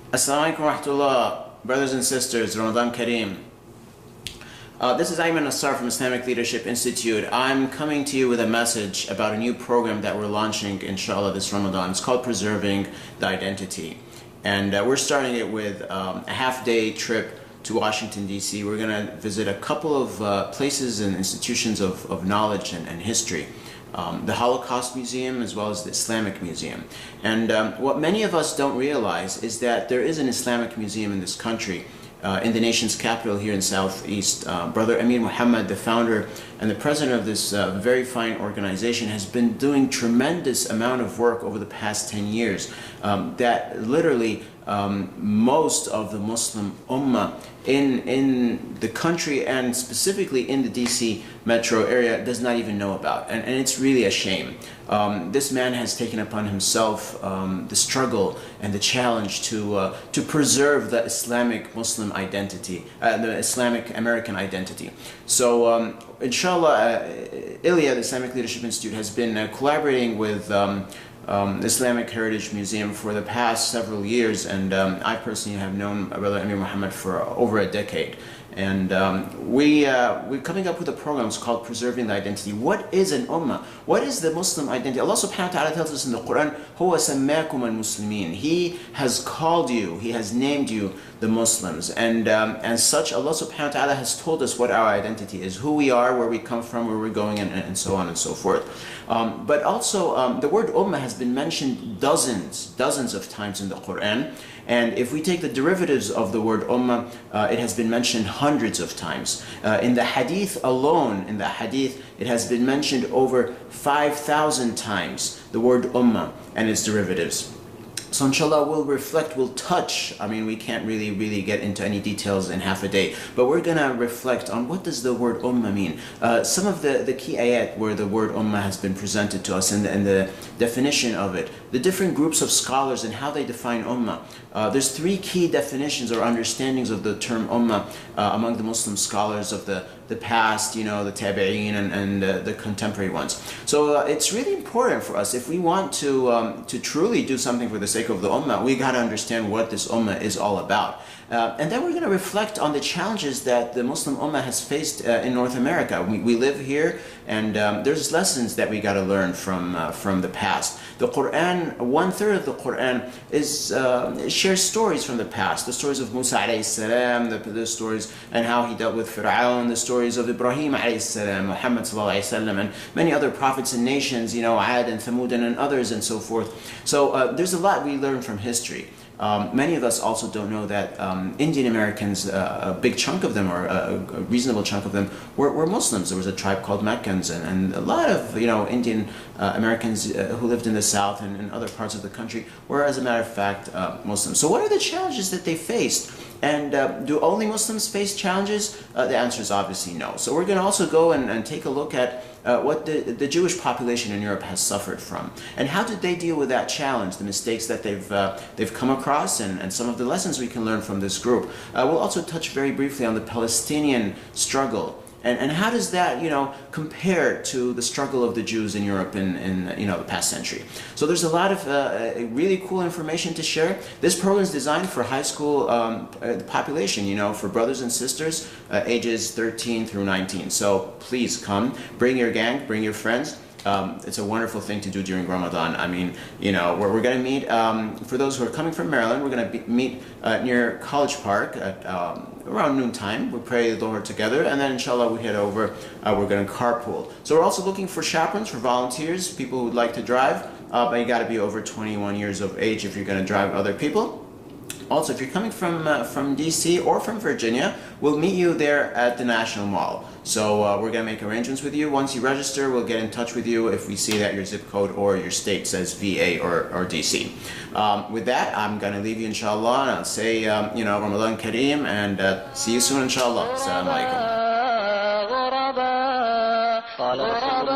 Assalamu alaikum wa rahmatullah, brothers and sisters, Ramadan Kareem. This is Ayman Nassar from Islamic Leadership Institute. I'm coming to you with a message about a new program that we're launching, inshallah, this Ramadan. It's called Preserving the Identity. And we're starting it with a half-day trip to Washington, D.C. We're going to visit a couple of places and institutions of knowledge and history. The Holocaust Museum as well as the Islamic Museum. And what many of us don't realize is that there is an Islamic museum in this country, in the nation's capital here in Southeast. Brother Amir Muhammad, the founder and the president of this very fine organization, has been doing tremendous amount of work over the past 10 years that literally most of the Muslim Ummah in the country and specifically in the DC metro area does not even know about, and it's really a shame. This man has taken upon himself the struggle and the challenge to preserve the Islamic Muslim identity, the Islamic American identity. So inshallah, ILIA, the Islamic Leadership Institute, has been collaborating with the Islamic Heritage Museum for the past several years, and I personally have known Brother Amir Muhammad for over a decade. And we're coming up with a program called Preserving the Identity. What is an ummah? What is the Muslim identity? Allah subhanahu wa ta'ala tells us in the Quran, هُوَ سَمَّاكُمَ الْمُسْلِمِينَ. He has called you, He has named you the Muslims. And as such, Allah subhanahu wa ta'ala has told us what our identity is, who we are, where we come from, where we're going, and so on and so forth. But also, the word ummah has been mentioned dozens of times in the Quran. And if we take the derivatives of the word ummah, it has been mentioned hundreds of times. In the hadith alone, it has been mentioned over 5,000 times, the word ummah and its derivatives. So inshallah, we'll reflect, we'll touch. I mean, we can't really get into any details in half a day, but we're going to reflect on what does the word ummah mean. Some of the key ayat where the word ummah has been presented to us and the definition of it, the different groups of scholars and how they define ummah. There's three key definitions or understandings of the term ummah among the Muslim scholars of the past, you know, the tabi'een and the contemporary ones. So it's really important for us, if we want to truly do something for the sake of the ummah, we got to understand what this ummah is all about. And then we're going to reflect on the challenges that the Muslim Ummah has faced in North America. We live here, and there's lessons that we got to learn from the past. The Quran, 1/3 of the Quran shares stories from the past. The stories of Musa alayhi salam, the stories and how he dealt with Fir'aun, the stories of Ibrahim alayhi salam, Muhammad sallallahu alayhi wasallam, and many other prophets and nations, you know, Ad and Thamud and others and so forth. So there's a lot we learn from history. Many of us also don't know that Indian Americans, a big chunk of them, or a reasonable chunk of them, were Muslims. There was a tribe called Meccans, and a lot of, you know, Indian Americans who lived in the South and in other parts of the country were, as a matter of fact, Muslims. So what are the challenges that they faced? And do only Muslims face challenges? The answer is obviously no. So we're going to also go and take a look at what the Jewish population in Europe has suffered from, and how did they deal with that challenge, the mistakes that they've come across, and some of the lessons we can learn from this group. We'll also touch very briefly on the Palestinian struggle, and how does that, you know, compare to the struggle of the Jews in Europe in you know, the past century. So there's a lot of really cool information to share. This program is designed for high school population, you know, for brothers and sisters ages 13 through 19. So please come, bring your gang, bring your friends. It's a wonderful thing to do during Ramadan. I mean, you know, we're going to meet, for those who are coming from Maryland, we're going to meet near College Park at around noontime. We'll pray the Dhuhr together, and then inshallah we head over, we're going to carpool. So we're also looking for chaperones, for volunteers, people who would like to drive, but you got to be over 21 years of age if you're going to drive other people. Also, if you're coming from DC or from Virginia, we'll meet you there at the National Mall. So we're going to make arrangements with you. Once you register, we'll get in touch with you if we see that your zip code or your state says VA or DC. With that, I'm going to leave you, inshallah, and I'll say, you know, Ramadan Kareem, and see you soon, inshallah. Assalamu alaikum.